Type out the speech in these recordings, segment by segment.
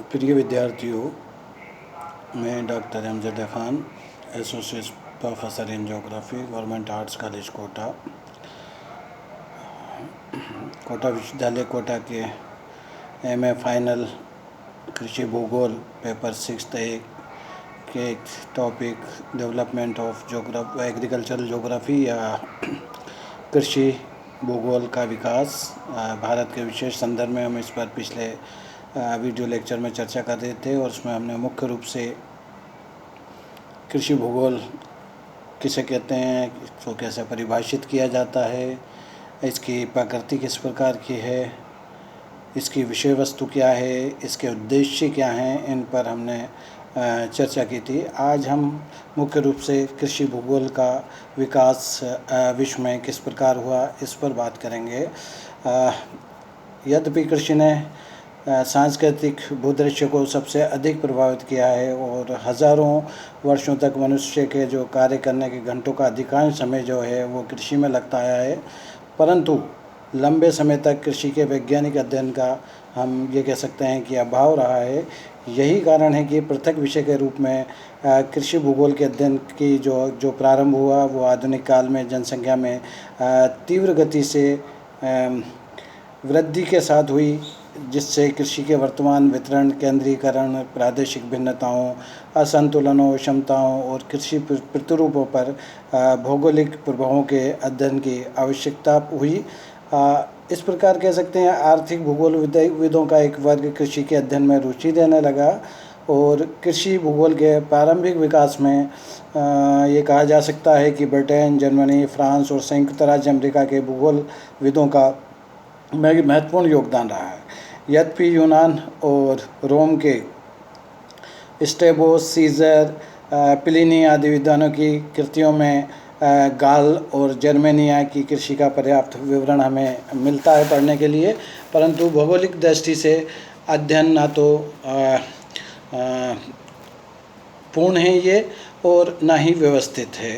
प्रिय विद्यार्थियों, मैं doctor Amjad Khan, associate professor in geography, government arts college Kota विश्वविद्यालय कोटा के एमए फाइनल कृषि भूगोल पेपर 6 ए के topic development of agricultural geography या कृषि भूगोल का विकास भारत के विशेष संदर्भ में हम इस पर पिछले वीडियो लेक्चर में चर्चा कर रहे थे और उसमें हमने मुख्य रूप से कृषि भूगोल किसे कहते हैं, इसको कैसे परिभाषित किया जाता है, इसकी प्रकृति किस प्रकार की है, इसकी विषय वस्तु क्या है, इसके उद्देश्य क्या हैं, इन पर हमने चर्चा की थी। आज हम मुख्य रूप से कृषि भूगोल का विकास विश्व में किस प्रकार हुआ इस पर बात करेंगे। यद्यपि कृषि ने सांस्कृतिक भूदृश्य को सबसे अधिक प्रभावित किया है और हज़ारों वर्षों तक मनुष्य के जो कार्य करने के घंटों का अधिकांश समय जो है वो कृषि में लगता आया है, परंतु लंबे समय तक कृषि के वैज्ञानिक अध्ययन का हम ये कह सकते हैं कि अभाव रहा है। यही कारण है कि पृथक विषय के रूप में कृषि भूगोल के अध्ययन की जो प्रारंभ हुआ वो आधुनिक काल में जनसंख्या में तीव्र गति से वृद्धि के साथ हुई, जिससे कृषि के वर्तमान वितरण, केंद्रीकरण, प्रादेशिक भिन्नताओं, असंतुलनों, क्षमताओं और कृषि प्रतिरूपों पर भौगोलिक प्रभावों के अध्ययन की आवश्यकता हुई। इस प्रकार कह सकते हैं आर्थिक भूगोल विदों का एक वर्ग कृषि के अध्ययन में रुचि देने लगा और कृषि भूगोल के प्रारंभिक विकास में ये कहा जा सकता है कि ब्रिटेन, जर्मनी, फ्रांस और संयुक्त राज्य अमेरिका के भूगोल विदों का महत्वपूर्ण योगदान रहा है। यद्यपि यूनान और रोम के स्ट्रैबोस, सीजर, प्लिनी आदि विद्वानों की कृतियों में गाल और जर्मेनिया की कृषि का पर्याप्त विवरण हमें मिलता है पढ़ने के लिए, परंतु भौगोलिक दृष्टि से अध्ययन ना तो पूर्ण है ये और ना ही व्यवस्थित है।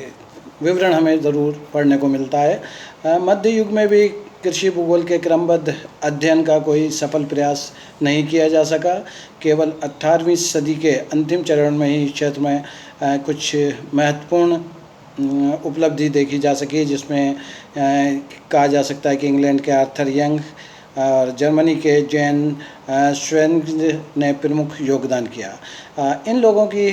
विवरण हमें ज़रूर पढ़ने को मिलता है। मध्य युग में भी कृषि भूगोल के क्रमबद्ध अध्ययन का कोई सफल प्रयास नहीं किया जा सका। केवल 18वीं सदी के अंतिम चरण में ही क्षेत्र में कुछ महत्वपूर्ण उपलब्धि देखी जा सकी, जिसमें कहा जा सकता है कि इंग्लैंड के आर्थर यंग और जर्मनी के जैन श्वेंग ने प्रमुख योगदान किया। इन लोगों की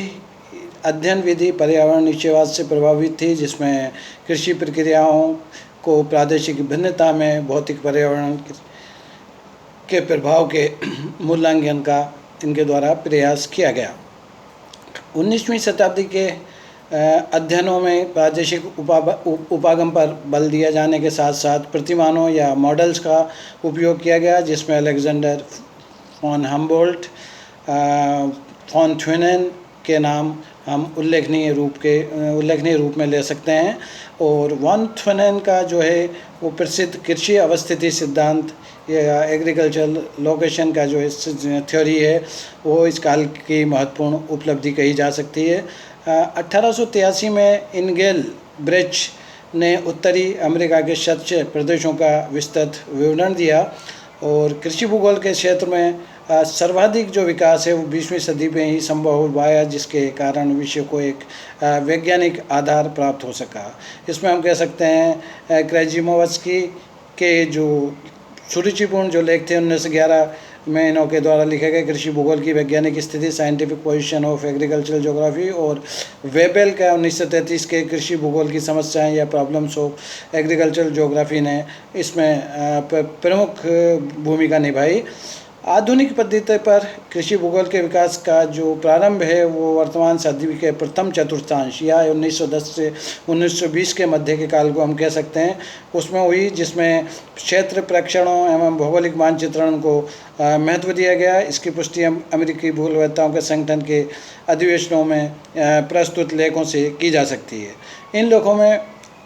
अध्ययन विधि पर्यावरण निश्चयवाद से प्रभावित थी, जिसमें कृषि प्रक्रियाओं को प्रादेशिक भिन्नता में भौतिक पर्यावरण के प्रभाव के मूल्यांकन का इनके द्वारा प्रयास किया गया। 19वीं शताब्दी के अध्ययनों में प्रादेशिक उपागम पर बल दिया जाने के साथ साथ प्रतिमानों या मॉडल्स का उपयोग किया गया, जिसमें Alexander von Humboldt, von Thunen के नाम हम उल्लेखनीय रूप में ले सकते हैं। और वॉन थ्यूनेन का जो है वो प्रसिद्ध कृषि अवस्थिति सिद्धांत या एग्रीकल्चरल लोकेशन का जो थ्योरी है वो इस काल की महत्वपूर्ण उपलब्धि कही जा सकती है। 1883 में इनगेल ब्रेच ने उत्तरी अमेरिका के शतश प्रदेशों का विस्तृत विवरण दिया और कृषि भूगोल के क्षेत्र में सर्वाधिक जो विकास है वो 20वीं सदी में ही संभव हो पाया, जिसके कारण विषय को एक वैज्ञानिक आधार प्राप्त हो सका। इसमें हम कह सकते हैं क्रेजिमोवस्की के जो सुरुचिपूर्ण जो लेख थे 1911 में इन्हों के द्वारा लिखे गए कृषि भूगोल की वैज्ञानिक स्थिति, scientific position of agricultural geography, और वेबेल का 1933 के कृषि भूगोल की समस्याएं या प्रॉब्लम्स ऑफ एग्रीकल्चरल ज्योग्राफी ने इसमें प्रमुख भूमिका निभाई। आधुनिक पद्धति पर कृषि भूगोल के विकास का जो प्रारंभ है वो वर्तमान सदी के प्रथम चतुर्थांश या 1910 से 1920 के मध्य के काल को हम कह सकते हैं उसमें हुई, जिसमें क्षेत्र प्रेक्षणों एवं भौगोलिक मानचित्रण को महत्व दिया गया। इसकी पुष्टि अमेरिकी भूगोलवेत्ताओं के संगठन के अधिवेशनों में प्रस्तुत लेखों से की जा सकती है। इन लेखों में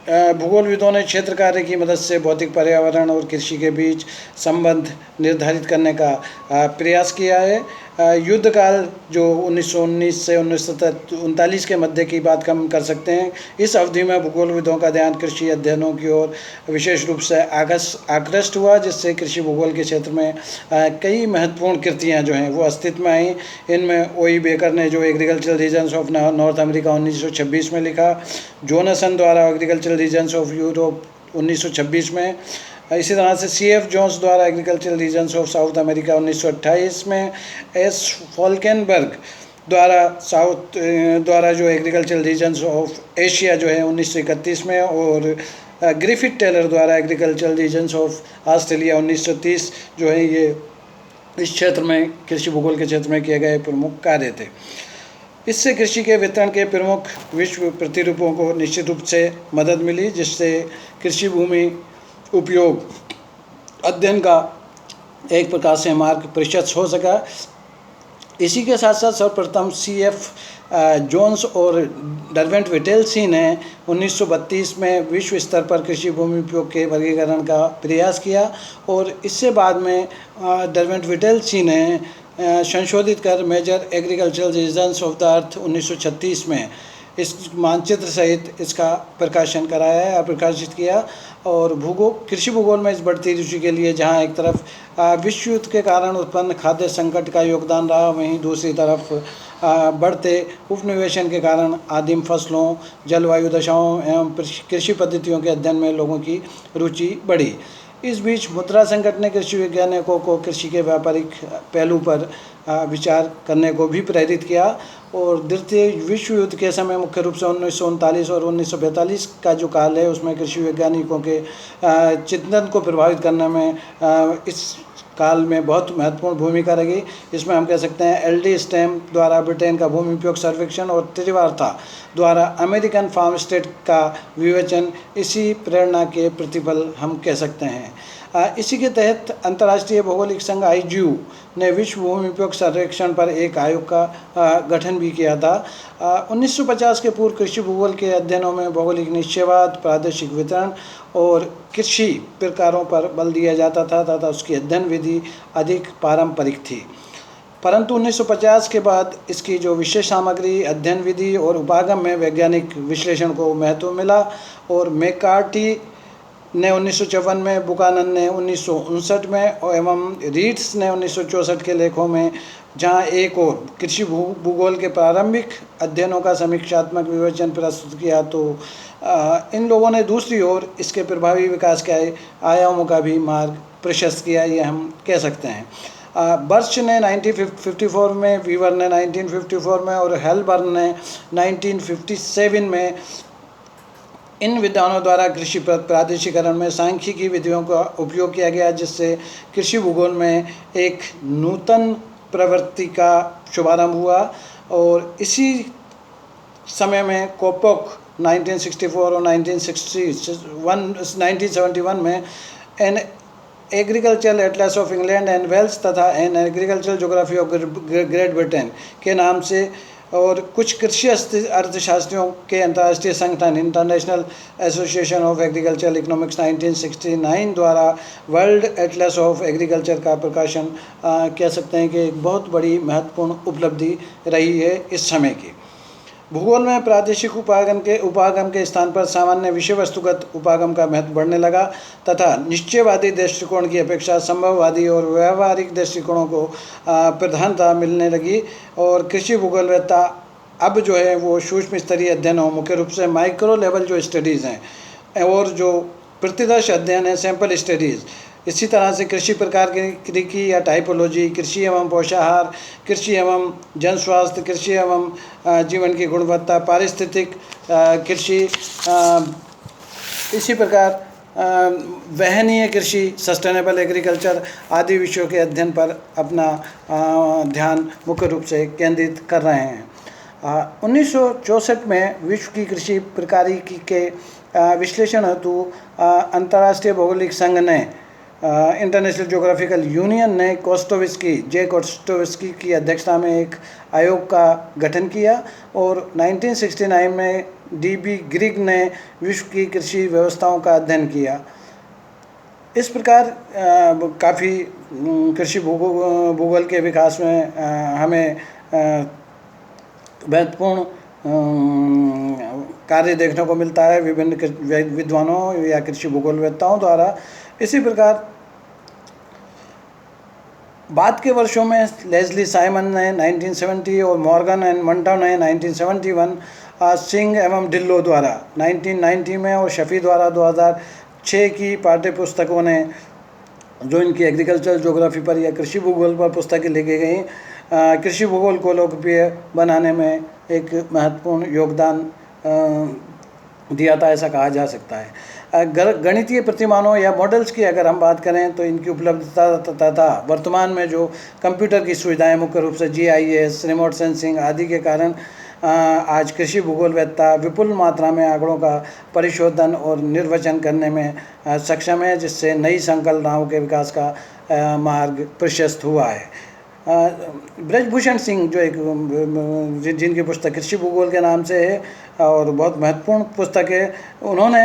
भूगोलविदों ने क्षेत्र कार्य की मदद से भौतिक पर्यावरण और कृषि के बीच संबंध निर्धारित करने का प्रयास किया है। युद्ध काल जो 1919 से 1939 के मध्य की बात हम कर सकते हैं। इस अवधि में भूगोलविदों का ध्यान कृषि अध्ययनों की ओर विशेष रूप से आकृष्ट हुआ, जिससे कृषि भूगोल के क्षेत्र में कई महत्वपूर्ण कृतियाँ जो हैं वो अस्तित्व में आई। इनमें ओई बेकर ने जो agricultural regions of North America 1926 में लिखा, जोनासन द्वारा एग्रीकल्चरल रीजन्स ऑफ यूरोप 1926 में, इसी तरह से C.F. जोन्स द्वारा agricultural regions of South America 1928 में, एस फॉल्केनबर्ग द्वारा जो एग्रीकल्चरल रीजन्स ऑफ एशिया जो है 1931 में, और ग्रिफिथ टेलर द्वारा एग्रीकल्चरल रीजन्स ऑफ ऑस्ट्रेलिया 1930 जो है ये इस क्षेत्र में कृषि भूगोल के क्षेत्र में किए गए प्रमुख कार्य थे। इससे कृषि के वितरण के प्रमुख विश्व प्रतिरूपों को निश्चित रूप से मदद मिली, जिससे कृषि भूमि उपयोग अध्ययन का एक प्रकार से मार्ग प्रशस्त हो सका। इसी के साथ साथ सर्वप्रथम C.F. जोन्स और डरवेंट विटेल्सी ने 1932 में विश्व स्तर पर कृषि भूमि उपयोग के वर्गीकरण का प्रयास किया, और इससे बाद में डरवेंट विटेल्सी ने संशोधित कर major agricultural regions of the earth 1936 में इस मानचित्र सहित इसका प्रकाशन कराया है, प्रकाशित किया। और कृषि भूगोल में इस बढ़ती रुचि के लिए जहां एक तरफ विश्व युद्ध के कारण उत्पन्न खाद्य संकट का योगदान रहा, वहीं दूसरी तरफ बढ़ते उपनिवेशन के कारण आदिम फसलों, जलवायु दशाओं एवं कृषि पद्धतियों के अध्ययन में लोगों की रुचि बढ़ी। इस बीच मुद्रा संकट ने कृषि वैज्ञानिकों को कृषि के व्यापारिक पहलू पर विचार करने को भी प्रेरित किया, और द्वितीय विश्व युद्ध के समय मुख्य रूप से 1939 और 1945 का जो काल है उसमें कृषि वैज्ञानिकों के चिंतन को प्रभावित करने में इस काल में बहुत महत्वपूर्ण भूमिका रही। इसमें हम कह सकते हैं L.D. स्टेम द्वारा ब्रिटेन का भूमि उपयोग सर्वेक्षण और त्रिवार्ता द्वारा अमेरिकन फार्म स्टेट का विवेचन इसी प्रेरणा के प्रतिफल हम कह सकते हैं। इसी के तहत अंतर्राष्ट्रीय भौगोलिक संघ IGU ने विश्व भूमि उपयोग सर्वेक्षण पर एक आयोग का गठन भी किया था। 1950 के पूर्व कृषि भूगोल के अध्ययनों में भौगोलिक निश्चयवाद, प्रादेशिक वितरण और कृषि प्रकारों पर बल दिया जाता था तथा उसकी अध्ययन विधि अधिक पारंपरिक थी। परंतु 1950 के बाद इसकी जो विशेष सामग्री, अध्ययन विधि और उपागम में वैज्ञानिक विश्लेषण को महत्व मिला, और मैकार्टी ने 1954 में, बुकानन ने 1959 में एवं रीड्स ने 1964 के लेखों में, जहां एक और कृषि भूगोल के प्रारंभिक अध्ययनों का समीक्षात्मक विवेचन प्रस्तुत किया, तो इन लोगों ने दूसरी ओर इसके प्रभावी विकास के आयामों का भी मार्ग प्रशस्त किया, ये हम कह सकते हैं। बर्च ने 1954 में, वीवर ने 1954 में और हेलबर्न ने 1957 में इन विद्वानों द्वारा कृषि प्रादेशिकरण में सांख्यिकी विधियों का उपयोग किया गया, जिससे कृषि भूगोल में एक नूतन प्रवृत्ति का शुभारंभ हुआ। और इसी समय में कोपोक 1964 और 1971 में an agricultural atlas of England and Wales तथा an agricultural geography of Great Britain के नाम से, और कुछ कृषि अर्थशास्त्रियों के अंतर्राष्ट्रीय संगठन international association of agricultural economics 1969 द्वारा वर्ल्ड एटलस ऑफ एग्रीकल्चर का प्रकाशन कह सकते हैं कि एक बहुत बड़ी महत्वपूर्ण उपलब्धि रही है इस समय की। भूगोल में प्रादेशिक उपागम के स्थान पर सामान्य विषय वस्तुगत उपागम का महत्व बढ़ने लगा तथा निश्चयवादी दृष्टिकोण की अपेक्षा संभववादी और व्यवहारिक दृष्टिकोणों को प्रधानता मिलने लगी, और कृषि भूगोलवेत्ता अब जो है वो सूक्ष्म स्तरीय अध्ययनों, मुख्य रूप से माइक्रो लेवल जो स्टडीज़ हैं और जो प्रतिदर्श अध्ययन है, सैंपल स्टडीज़, इसी तरह से कृषि प्रकार की या टाइपोलॉजी, कृषि एवं पोषाहार, कृषि एवं जन स्वास्थ्य, कृषि एवं जीवन की गुणवत्ता, पारिस्थितिक कृषि, इसी प्रकार वहनीय कृषि, सस्टेनेबल एग्रीकल्चर आदि विषयों के अध्ययन पर अपना ध्यान मुख्य रूप से केंद्रित कर रहे हैं। 1964 में विश्व की कृषि प्रकारिकी के विश्लेषण हेतु अंतर्राष्ट्रीय भौगोलिक संघ ने इंटरनेशनल ज्योग्राफिकल यूनियन ने कोस्टोविस्की की अध्यक्षता में एक आयोग का गठन किया, और 1969 में D.B. ग्रिग ने विश्व की कृषि व्यवस्थाओं का अध्ययन किया। इस प्रकार काफ़ी कृषि भूगोल के विकास में हमें महत्वपूर्ण कार्य देखने को मिलता है विभिन्न विद्वानों या कृषि भूगोलवेत्ताओं द्वारा। इसी प्रकार बाद के वर्षों में लेस्ली साइमन ने 1970 और मॉर्गन एंड मंटो ने 1971, सिंह एवं डिल्लो द्वारा 1990 में और शफी द्वारा 2006 की पाठ्य पुस्तकों ने, जो इनकी एग्रीकल्चरल ज्योग्राफी पर या कृषि भूगोल पर पुस्तकें लिखी गई, कृषि भूगोल को लोकप्रिय बनाने में एक महत्वपूर्ण योगदान दिया था, ऐसा कहा जा सकता है। गणितीय प्रतिमानों या मॉडल्स की अगर हम बात करें तो इनकी उपलब्धता तथा वर्तमान में जो कंप्यूटर की सुविधाएं, मुख्य रूप से GIS, रिमोट सेंसिंग आदि के कारण आज कृषि भूगोलवेत्ता विपुल मात्रा में आंकड़ों का परिशोधन और निर्वचन करने में सक्षम है, जिससे नई संकल्पनाओं के विकास का मार्ग प्रशस्त हुआ है। ब्रजभूषण सिंह, जो एक जिनकी पुस्तक कृषि भूगोल के नाम से है और बहुत महत्वपूर्ण पुस्तक है, उन्होंने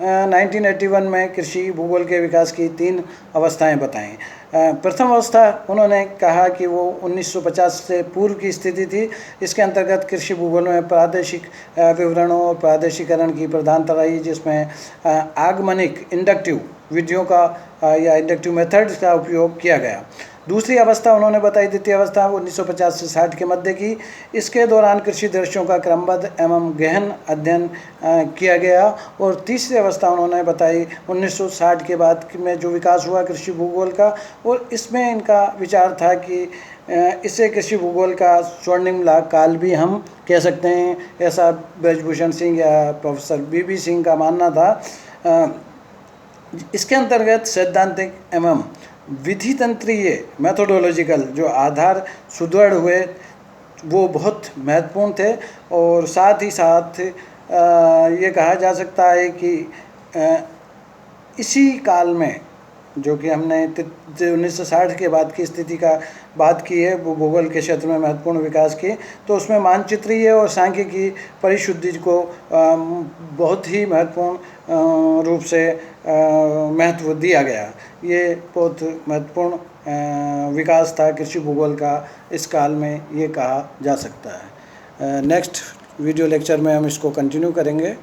1981 में कृषि भूगोल के विकास की 3 अवस्थाएं बताईं। प्रथम अवस्था उन्होंने कहा कि वो 1950 से पूर्व की स्थिति थी। इसके अंतर्गत कृषि भूगोल में प्रादेशिक विवरणों और प्रादेशिकरण की प्रधानता रही, जिसमें आगमनिक इंडक्टिव विधियों का या इंडक्टिव मेथड्स का उपयोग किया गया। दूसरी अवस्था उन्होंने बताई, द्वितीय अवस्था 1950 से 60 के मध्य की। इसके दौरान कृषि दृश्यों का क्रमबद्ध एवं गहन अध्ययन किया गया। और तीसरी अवस्था उन्होंने बताई 1960 के बाद में जो विकास हुआ कृषि भूगोल का, और इसमें इनका विचार था कि इसे कृषि भूगोल का स्वर्णिम काल भी हम कह सकते हैं, ऐसा ब्रजभूषण सिंह या प्रोफेसर BB सिंह का मानना था। इसके अंतर्गत सैद्धांतिक एवं विधि तंत्रीय मैथोडोलॉजिकल जो आधार सुदृढ़ हुए वो बहुत महत्वपूर्ण थे। और साथ ही साथ ये कहा जा सकता है कि इसी काल में, जो कि हमने 1960 के बाद की स्थिति का बात की है, वो भूगोल के क्षेत्र में महत्वपूर्ण विकास की, तो उसमें मानचित्रीय और सांख्यिकी परिशुद्धि को बहुत ही महत्वपूर्ण रूप से महत्व दिया गया। ये बहुत महत्वपूर्ण विकास था कृषि भूगोल का इस काल में, ये कहा जा सकता है। नेक्स्ट वीडियो लेक्चर में हम इसको कंटिन्यू करेंगे।